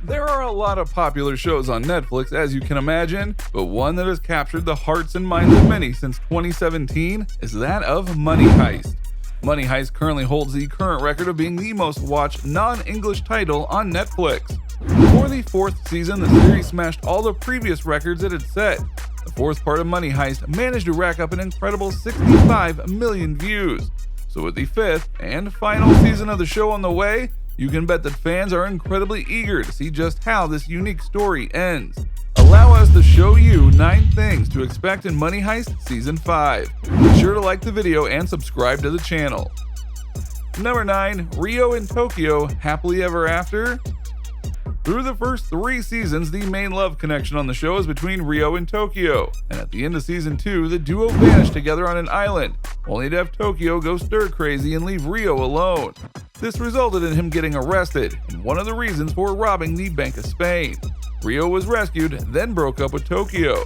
There are a lot of popular shows on Netflix, as you can imagine, but one that has captured the hearts and minds of many since 2017 is that of Money Heist. Money Heist currently holds the current record of being the most watched non-English title on Netflix. For the fourth season, the series smashed all the previous records it had set. The fourth part of Money Heist managed to rack up an incredible 65 million views. So with the fifth and final season of the show on the way, you can bet that fans are incredibly eager to see just how this unique story ends. Allow us to show you 9 things to expect in Money Heist Season 5. Be sure to like the video and subscribe to the channel. Number 9. Rio and Tokyo Happily Ever After. Through the first 3 seasons, the main love connection on the show is between Rio and Tokyo, and at the end of Season 2, the duo vanish together on an island, only to have Tokyo go stir-crazy and leave Rio alone. This resulted in him getting arrested, and one of the reasons for robbing the Bank of Spain. Rio was rescued, then broke up with Tokyo.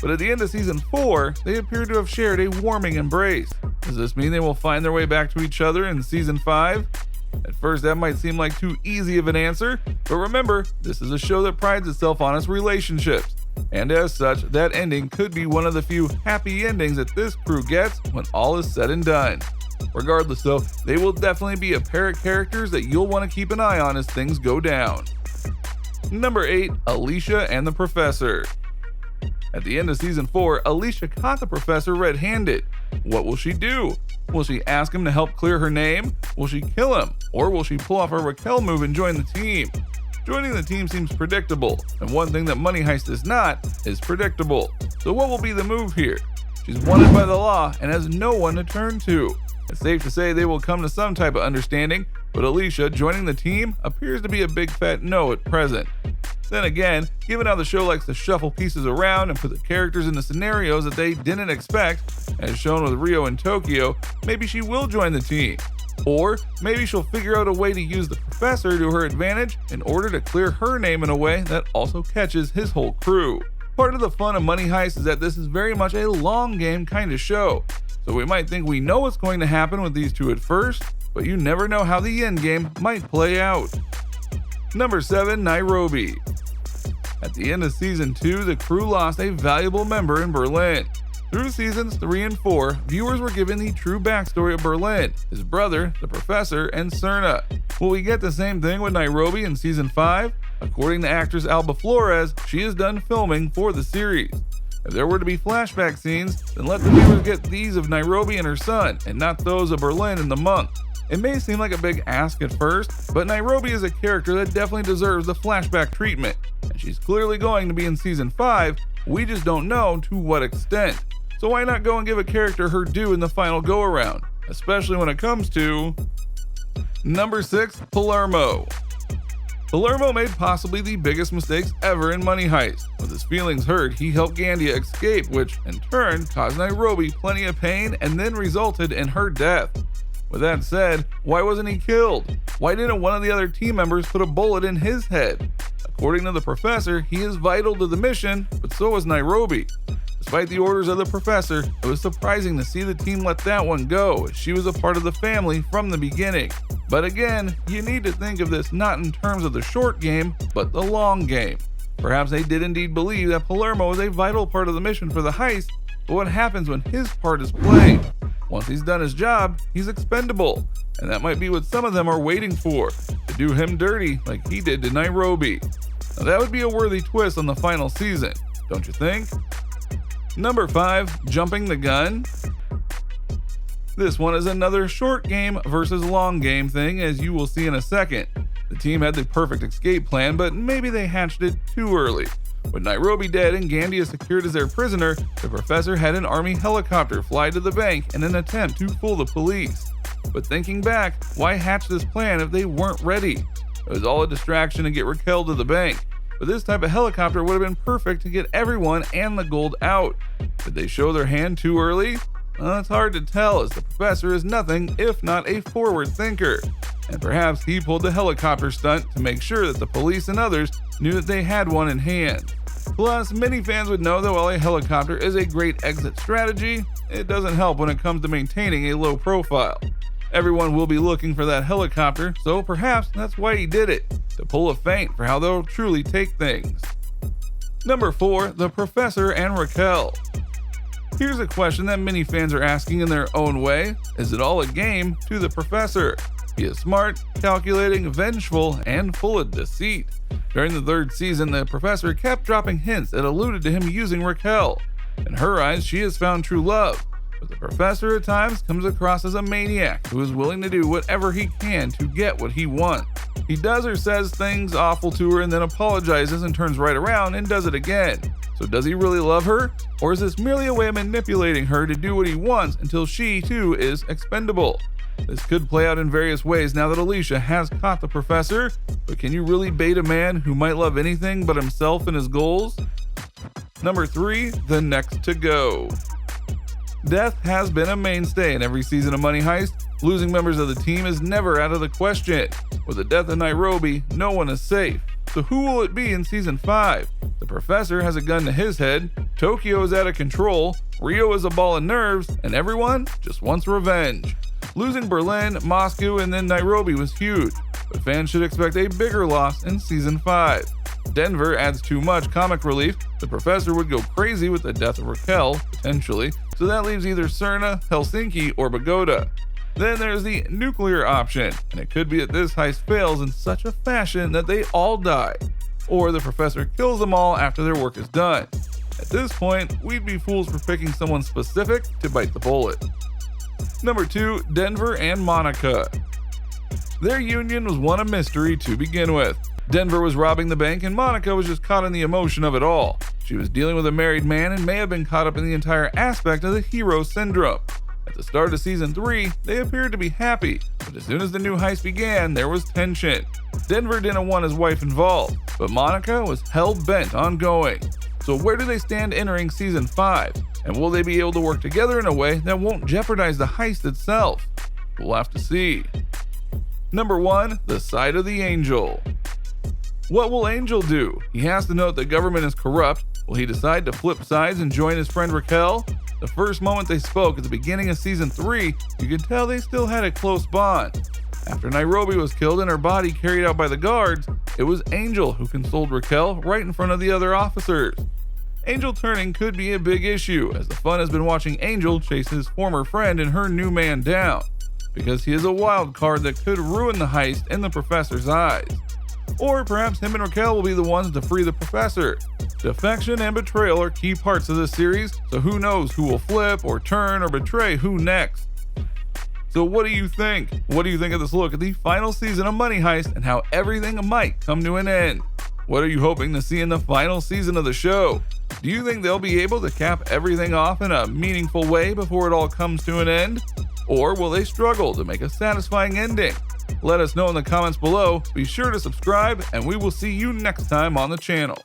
But at the end of Season 4, they appear to have shared a warming embrace. Does this mean they will find their way back to each other in Season 5? At first, that might seem like too easy of an answer, but remember, this is a show that prides itself on its relationships. And as such, that ending could be one of the few happy endings that this crew gets when all is said and done. Regardless though, they will definitely be a pair of characters that you'll want to keep an eye on as things go down. Number 8. Alicia and the Professor. At the end of Season 4, Alicia caught the Professor red-handed. What will she do? Will she ask him to help clear her name? Will she kill him? Or will she pull off a Raquel move and join the team? Joining the team seems predictable, and one thing that Money Heist is not is predictable. So what will be the move here? She's wanted by the law and has no one to turn to. It's safe to say they will come to some type of understanding, but Alicia joining the team appears to be a big fat no at present. Then again, given how the show likes to shuffle pieces around and put the characters into scenarios that they didn't expect, as shown with Rio and Tokyo, maybe she will join the team. Or maybe she'll figure out a way to use the Professor to her advantage in order to clear her name in a way that also catches his whole crew. Part of the fun of Money Heist is that this is very much a long game kind of show. So we might think we know what's going to happen with these two at first, but you never know how the end game might play out. Number 7. Nairobi. At the end of Season 2, the crew lost a valuable member in Berlin. Through Seasons 3 and 4, viewers were given the true backstory of Berlin, his brother, the Professor, and Cerna. Will we get the same thing with Nairobi in Season 5? According to actress Alba Flores, she is done filming for the series. If there were to be flashback scenes, then let the viewers get these of Nairobi and her son, and not those of Berlin and the monk. It may seem like a big ask at first, but Nairobi is a character that definitely deserves the flashback treatment, and she's clearly going to be in Season 5, we just don't know to what extent. So why not go and give a character her due in the final go-around, especially when it comes to... Number 6. Palermo. Palermo made possibly the biggest mistakes ever in Money Heist. With his feelings hurt, he helped Gandia escape, which in turn caused Nairobi plenty of pain and then resulted in her death. With that said, why wasn't he killed? Why didn't one of the other team members put a bullet in his head? According to the Professor, he is vital to the mission, but so was Nairobi. Despite the orders of the Professor, it was surprising to see the team let that one go, as she was a part of the family from the beginning. But again, you need to think of this not in terms of the short game, but the long game. Perhaps they did indeed believe that Palermo was a vital part of the mission for the heist, but what happens when his part is played? Once he's done his job, he's expendable, and that might be what some of them are waiting for, to do him dirty like he did to Nairobi. Now that would be a worthy twist on the final season, don't you think? Number 5. Jumping the gun. This one is another short game versus long game thing, as you will see in a second. The team had the perfect escape plan, but maybe they hatched it too early. With Nairobi dead and Gandia secured as their prisoner, the Professor had an army helicopter fly to the bank in an attempt to fool the police. But thinking back, why hatch this plan if they weren't ready? It was all a distraction to get Raquel to the bank. But this type of helicopter would have been perfect to get everyone and the gold out. Did they show their hand too early? Well, it's hard to tell, as the Professor is nothing if not a forward thinker. And perhaps he pulled the helicopter stunt to make sure that the police and others knew that they had one in hand. Plus, many fans would know that while a helicopter is a great exit strategy, it doesn't help when it comes to maintaining a low profile. Everyone will be looking for that helicopter, so perhaps that's why he did it, to pull a feint for how they'll truly take things. Number 4, the Professor and Raquel. Here's a question that many fans are asking in their own way. Is it all a game to the Professor? He is smart, calculating, vengeful, and full of deceit. During the 3rd season, the Professor kept dropping hints that alluded to him using Raquel. In her eyes, she has found true love, but the Professor at times comes across as a maniac who is willing to do whatever he can to get what he wants. He does or says things awful to her and then apologizes and turns right around and does it again. So does he really love her? Or is this merely a way of manipulating her to do what he wants until she, too, is expendable? This could play out in various ways now that Alicia has caught the Professor, but can you really bait a man who might love anything but himself and his goals? Number 3, the next to go. Death has been a mainstay in every season of Money Heist. Losing members of the team is never out of the question. With the death of Nairobi, no one is safe. So who will it be in Season 5? The Professor has a gun to his head, Tokyo is out of control, Rio is a ball of nerves, and everyone just wants revenge. Losing Berlin, Moscow, and then Nairobi was huge, but fans should expect a bigger loss in Season 5. Denver adds too much comic relief, the Professor would go crazy with the death of Raquel, potentially, so that leaves either Cerna, Helsinki, or Bogota. Then there's the nuclear option, and it could be that this heist fails in such a fashion that they all die, or the Professor kills them all after their work is done. At this point, we'd be fools for picking someone specific to bite the bullet. Number 2, Denver and Monica. Their union was one of mystery to begin with. Denver was robbing the bank and Monica was just caught in the emotion of it all. She was dealing with a married man and may have been caught up in the entire aspect of the hero syndrome. At the start of Season 3, they appeared to be happy, but as soon as the new heist began, there was tension. Denver didn't want his wife involved, but Monica was hell-bent on going. So where do they stand entering Season 5? And will they be able to work together in a way that won't jeopardize the heist itself? We'll have to see. Number 1, the side of the angel. What will Angel do? He has to know that the government is corrupt. Will he decide to flip sides and join his friend Raquel? The first moment they spoke at the beginning of Season 3, you could tell they still had a close bond. After Nairobi was killed and her body carried out by the guards, it was Angel who consoled Raquel right in front of the other officers. Angel turning could be a big issue, as the fun has been watching Angel chase his former friend and her new man down, because he is a wild card that could ruin the heist in the Professor's eyes. Or perhaps him and Raquel will be the ones to free the Professor. Defection and betrayal are key parts of this series, so who knows who will flip or turn or betray who next. So what do you think? What do you think of this look at the final season of Money Heist and how everything might come to an end? What are you hoping to see in the final season of the show? Do you think they'll be able to cap everything off in a meaningful way before it all comes to an end? Or will they struggle to make a satisfying ending? Let us know in the comments below. Be sure to subscribe, and we will see you next time on the channel.